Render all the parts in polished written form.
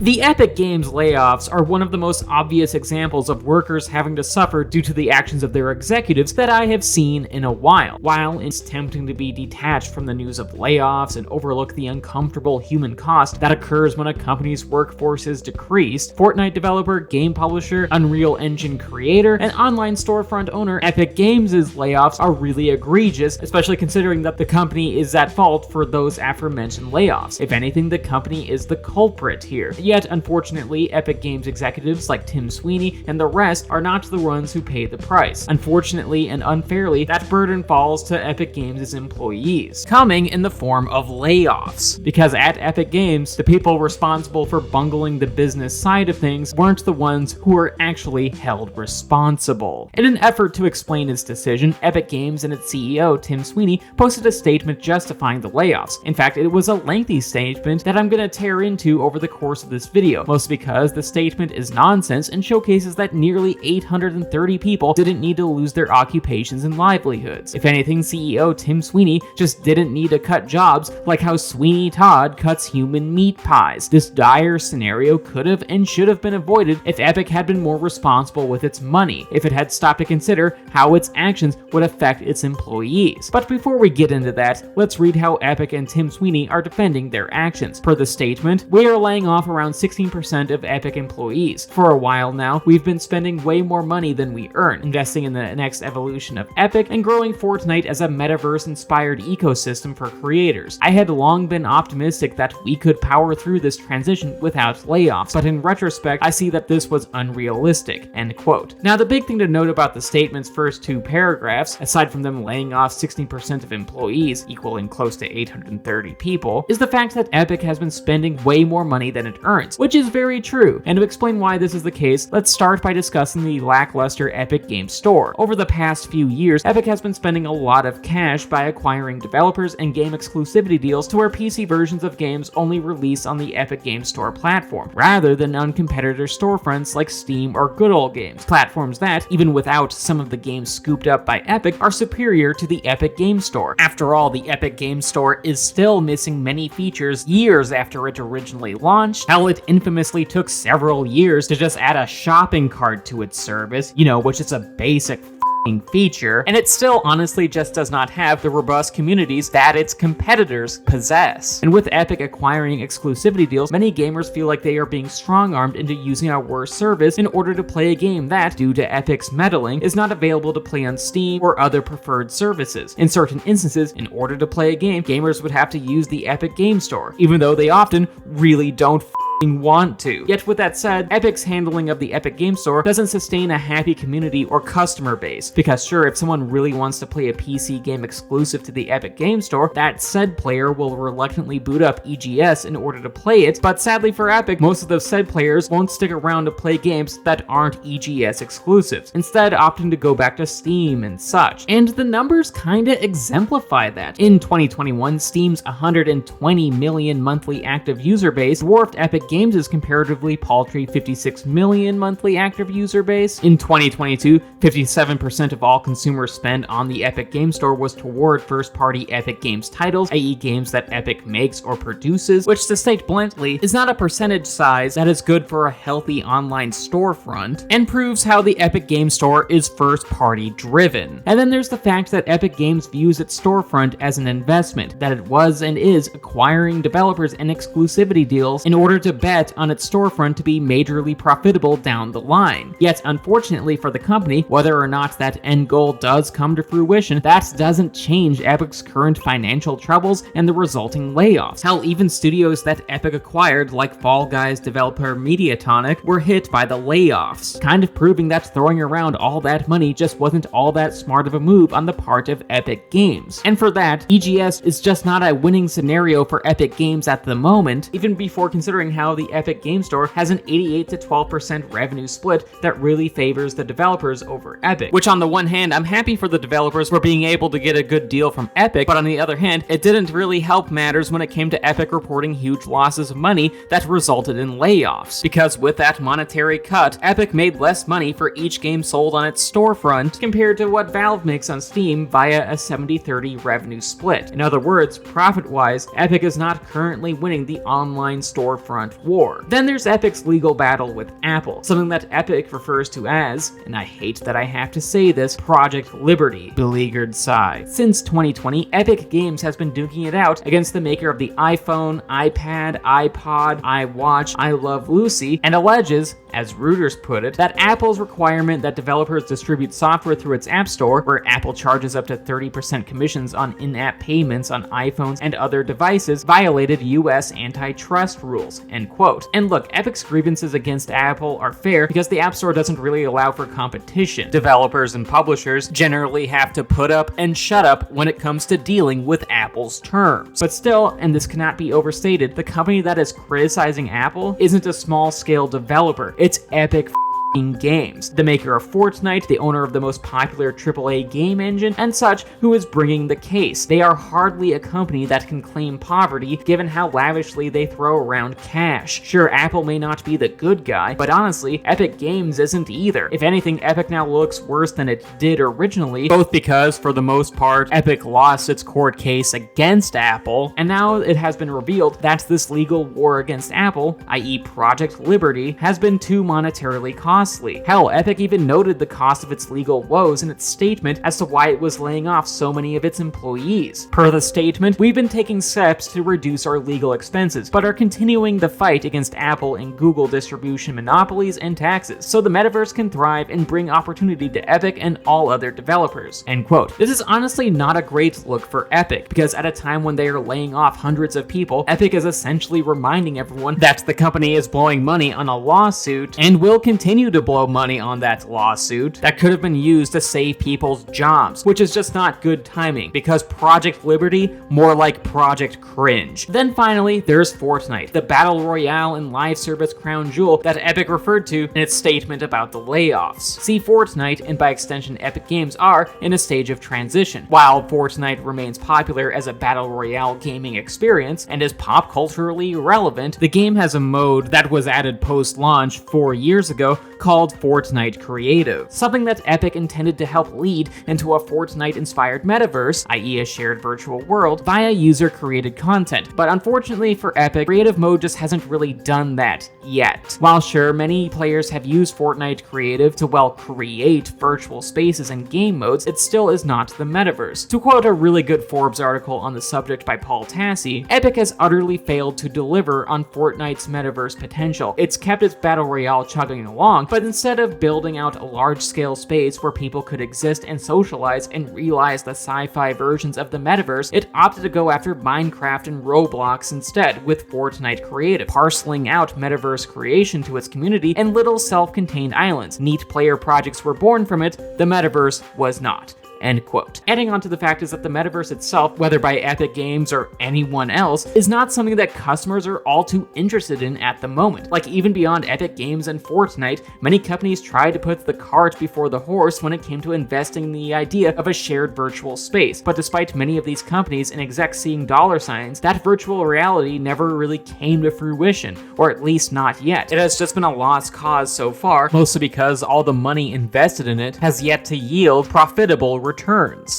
The Epic Games layoffs are one of the most obvious examples of workers having to suffer due to the actions of their executives that I have seen in a while. While it's tempting to be detached from the news of layoffs and overlook the uncomfortable human cost that occurs when a company's workforce is decreased, Fortnite developer, game publisher, Unreal Engine creator, and online storefront owner Epic Games' layoffs are really egregious, especially considering that the company is at fault for those aforementioned layoffs. If anything, the company is the culprit here. Yet, unfortunately, Epic Games executives like Tim Sweeney and the rest are not the ones who pay the price. Unfortunately and unfairly, that burden falls to Epic Games' employees, coming in the form of layoffs. Because at Epic Games, the people responsible for bungling the business side of things weren't the ones who were actually held responsible. In an effort to explain its decision, Epic Games and its CEO, Tim Sweeney, posted a statement justifying the layoffs. In fact, it was a lengthy statement that I'm gonna tear into over the course of this video, mostly because the statement is nonsense and showcases that nearly 830 people didn't need to lose their occupations and livelihoods. If anything, CEO Tim Sweeney just didn't need to cut jobs like how Sweeney Todd cuts human meat pies. This dire scenario could have and should have been avoided if Epic had been more responsible with its money, if it had stopped to consider how its actions would affect its employees. But before we get into that, let's read how Epic and Tim Sweeney are defending their actions. Per the statement, we are laying off around 16% of Epic employees. For a while now, we've been spending way more money than we earn, investing in the next evolution of Epic and growing Fortnite as a metaverse-inspired ecosystem for creators. I had long been optimistic that we could power through this transition without layoffs, but in retrospect, I see that this was unrealistic." End quote. Now, the big thing to note about the statement's first two paragraphs, aside from them laying off 16% of employees, equaling close to 830 people, is the fact that Epic has been spending way more money than it earns, which is very true. And to explain why this is the case, let's start by discussing the lackluster Epic Games Store. Over the past few years, Epic has been spending a lot of cash by acquiring developers and game exclusivity deals to where PC versions of games only release on the Epic Games Store platform, rather than on competitor storefronts like Steam or Good Old Games, platforms that, even without some of the games scooped up by Epic, are superior to the Epic Games Store. After all, the Epic Games Store is still missing many features years after it originally launched. Hell, it infamously took several years to just add a shopping cart to its service, which is a basic feature, and it still honestly just does not have the robust communities that its competitors possess. And with Epic acquiring exclusivity deals, many gamers feel like they are being strong-armed into using a worse service in order to play a game that, due to Epic's meddling, is not available to play on Steam or other preferred services. In certain instances, in order to play a game, gamers would have to use the Epic Game Store, even though they often really don't want to. Yet with that said, Epic's handling of the Epic Game Store doesn't sustain a happy community or customer base, because sure, if someone really wants to play a PC game exclusive to the Epic Game Store, that said player will reluctantly boot up EGS in order to play it, but sadly for Epic, most of those said players won't stick around to play games that aren't EGS exclusives, instead opting to go back to Steam and such. And the numbers kinda exemplify that. In 2021, Steam's 120 million monthly active user base dwarfed Epic Games' comparatively paltry 56 million monthly active user base. In 2022, 57% of all consumer spend on the Epic Game Store was toward first-party Epic Games titles, i.e. games that Epic makes or produces, which, to state bluntly, is not a percentage size that is good for a healthy online storefront, and proves how the Epic Game Store is first-party driven. And then there's the fact that Epic Games views its storefront as an investment, that it was and is acquiring developers and exclusivity deals in order to bet on its storefront to be majorly profitable down the line. Yet, unfortunately for the company, whether or not that end goal does come to fruition, that doesn't change Epic's current financial troubles and the resulting layoffs. Hell, even studios that Epic acquired, like Fall Guys developer Mediatonic, were hit by the layoffs, kind of proving that throwing around all that money just wasn't all that smart of a move on the part of Epic Games. And for that, EGS is just not a winning scenario for Epic Games at the moment, even before considering how the Epic Game Store has an 88 to 12% revenue split that really favors the developers over Epic. Which on the one hand, I'm happy for the developers for being able to get a good deal from Epic, but on the other hand, it didn't really help matters when it came to Epic reporting huge losses of money that resulted in layoffs. Because with that monetary cut, Epic made less money for each game sold on its storefront compared to what Valve makes on Steam via a 70-30 revenue split. In other words, profit-wise, Epic is not currently winning the online storefront current war. Then there's Epic's legal battle with Apple, something that Epic refers to as, and I hate that I have to say this, Project Liberty, beleaguered sigh. Since 2020, Epic Games has been duking it out against the maker of the iPhone, iPad, iPod, iWatch, I Love Lucy, and alleges, as Reuters put it, that Apple's requirement that developers distribute software through its App Store, where Apple charges up to 30% commissions on in-app payments on iPhones and other devices, violated US antitrust rules, end quote. And look, Epic's grievances against Apple are fair because the App Store doesn't really allow for competition. Developers and publishers generally have to put up and shut up when it comes to dealing with Apple's terms. But still, and this cannot be overstated, the company that is criticizing Apple isn't a small-scale developer. It's Epic Games, the maker of Fortnite, the owner of the most popular AAA game engine, and such, who is bringing the case. They are hardly a company that can claim poverty, given how lavishly they throw around cash. Sure, Apple may not be the good guy, but honestly, Epic Games isn't either. If anything, Epic now looks worse than it did originally, both because, for the most part, Epic lost its court case against Apple, and now it has been revealed that this legal war against Apple, i.e. Project Liberty, has been too monetarily costly. Hell, Epic even noted the cost of its legal woes in its statement as to why it was laying off so many of its employees. Per the statement, we've been taking steps to reduce our legal expenses, but are continuing the fight against Apple and Google distribution monopolies and taxes, so the metaverse can thrive and bring opportunity to Epic and all other developers, end quote. This is honestly not a great look for Epic, because at a time when they are laying off hundreds of people, Epic is essentially reminding everyone that the company is blowing money on a lawsuit and will continue to blow money on that lawsuit that could have been used to save people's jobs, which is just not good timing, because Project Liberty, more like Project Cringe. Then finally, there's Fortnite, the battle royale and live service crown jewel that Epic referred to in its statement about the layoffs. See, Fortnite, and by extension Epic Games, are in a stage of transition. While Fortnite remains popular as a battle royale gaming experience and is pop culturally relevant, the game has a mode that was added post-launch 4 years ago called Fortnite Creative, something that Epic intended to help lead into a Fortnite-inspired metaverse, i.e. a shared virtual world, via user-created content. But unfortunately for Epic, Creative Mode just hasn't really done that yet. While sure, many players have used Fortnite Creative to, well, create virtual spaces and game modes, it still is not the metaverse. To quote a really good Forbes article on the subject by Paul Tassi, Epic has utterly failed to deliver on Fortnite's metaverse potential. It's kept its battle royale chugging along, but instead of building out a large-scale space where people could exist and socialize and realize the sci-fi versions of the metaverse, it opted to go after Minecraft and Roblox instead, with Fortnite Creative, parceling out metaverse creation to its community and little self-contained islands. Neat player projects were born from it, the metaverse was not. End quote. Adding on to the fact is that the metaverse itself, whether by Epic Games or anyone else, is not something that customers are all too interested in at the moment. Like, even beyond Epic Games and Fortnite, many companies tried to put the cart before the horse when it came to investing in the idea of a shared virtual space. But despite many of these companies and execs seeing dollar signs, that virtual reality never really came to fruition, or at least not yet. It has just been a lost cause so far, mostly because all the money invested in it has yet to yield profitable returns.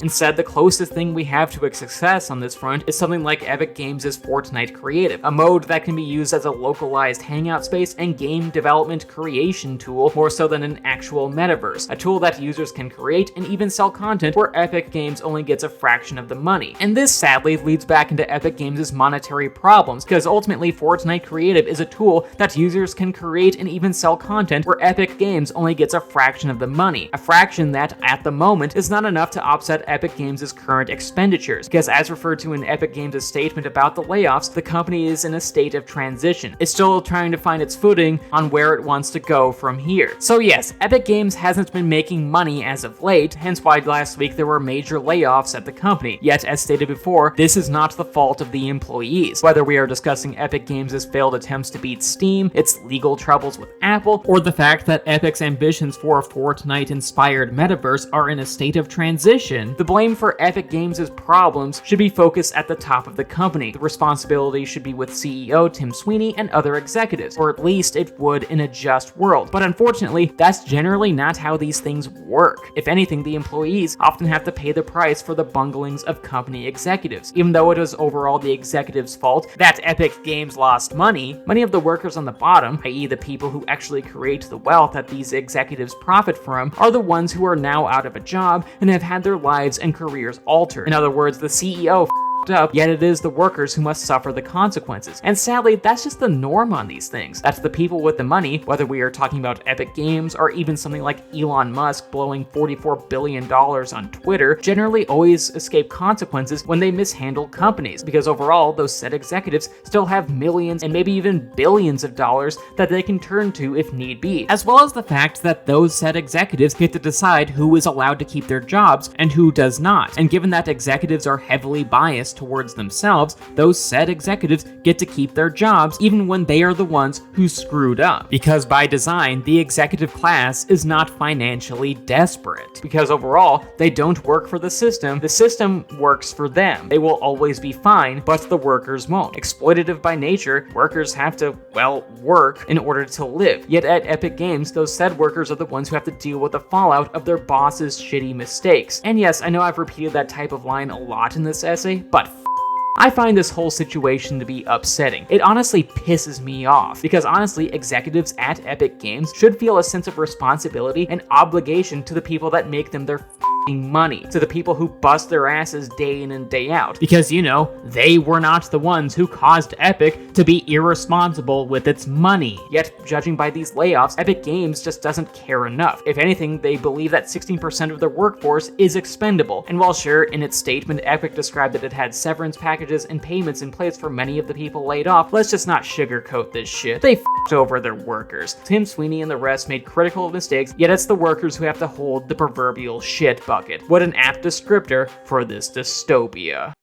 Instead, the closest thing we have to a success on this front is something like Epic Games' Fortnite Creative, a mode that can be used as a localized hangout space and game development creation tool more so than an actual metaverse, a tool that users can create and even sell content where Epic Games only gets a fraction of the money. And this sadly leads back into Epic Games' monetary problems, because ultimately Fortnite Creative is a tool that users can create and even sell content where Epic Games only gets a fraction of the money, a fraction that, at the moment, is not enough to offset Epic Games' current expenditures, because as referred to in Epic Games' statement about the layoffs, the company is in a state of transition. It's still trying to find its footing on where it wants to go from here. So yes, Epic Games hasn't been making money as of late, hence why last week there were major layoffs at the company. Yet, as stated before, this is not the fault of the employees. Whether we are discussing Epic Games' failed attempts to beat Steam, its legal troubles with Apple, or the fact that Epic's ambitions for a Fortnite-inspired metaverse are in a state of transition, transition, the blame for Epic Games' problems should be focused at the top of the company. The responsibility should be with CEO Tim Sweeney and other executives, or at least it would in a just world. But unfortunately, that's generally not how these things work. If anything, the employees often have to pay the price for the bunglings of company executives. Even though it was overall the executives' fault that Epic Games lost money, many of the workers on the bottom, i.e. the people who actually create the wealth that these executives profit from, are the ones who are now out of a job and have had their lives and careers altered. In other words, the CEO up, yet it is the workers who must suffer the consequences. And sadly, that's just the norm on these things. That's the people with the money, whether we are talking about Epic Games or even something like Elon Musk blowing $44 billion on Twitter, generally always escape consequences when they mishandle companies, because overall, those said executives still have millions and maybe even billions of dollars that they can turn to if need be, as well as the fact that those said executives get to decide who is allowed to keep their jobs and who does not. And given that executives are heavily biased towards themselves, those said executives get to keep their jobs even when they are the ones who screwed up. Because by design, the executive class is not financially desperate. Because overall, they don't work for the system works for them. They will always be fine, but the workers won't. Exploitative by nature, workers have to, well, work in order to live. Yet at Epic Games, those said workers are the ones who have to deal with the fallout of their boss's shitty mistakes. And yes, I know I've repeated that type of line a lot in this essay, but I find this whole situation to be upsetting. It honestly pisses me off, because honestly, executives at Epic Games should feel a sense of responsibility and obligation to the people that make them their money, to the people who bust their asses day in and day out, because, you know, they were not the ones who caused Epic to be irresponsible with its money. Yet, judging by these layoffs, Epic Games just doesn't care enough. If anything, they believe that 16% of their workforce is expendable. And while sure, in its statement, Epic described that it had severance packages and payments in place for many of the people laid off, let's just not sugarcoat this shit. They f***ed over their workers. Tim Sweeney and the rest made critical mistakes, yet it's the workers who have to hold the proverbial shit bucket. What an apt descriptor for this dystopia.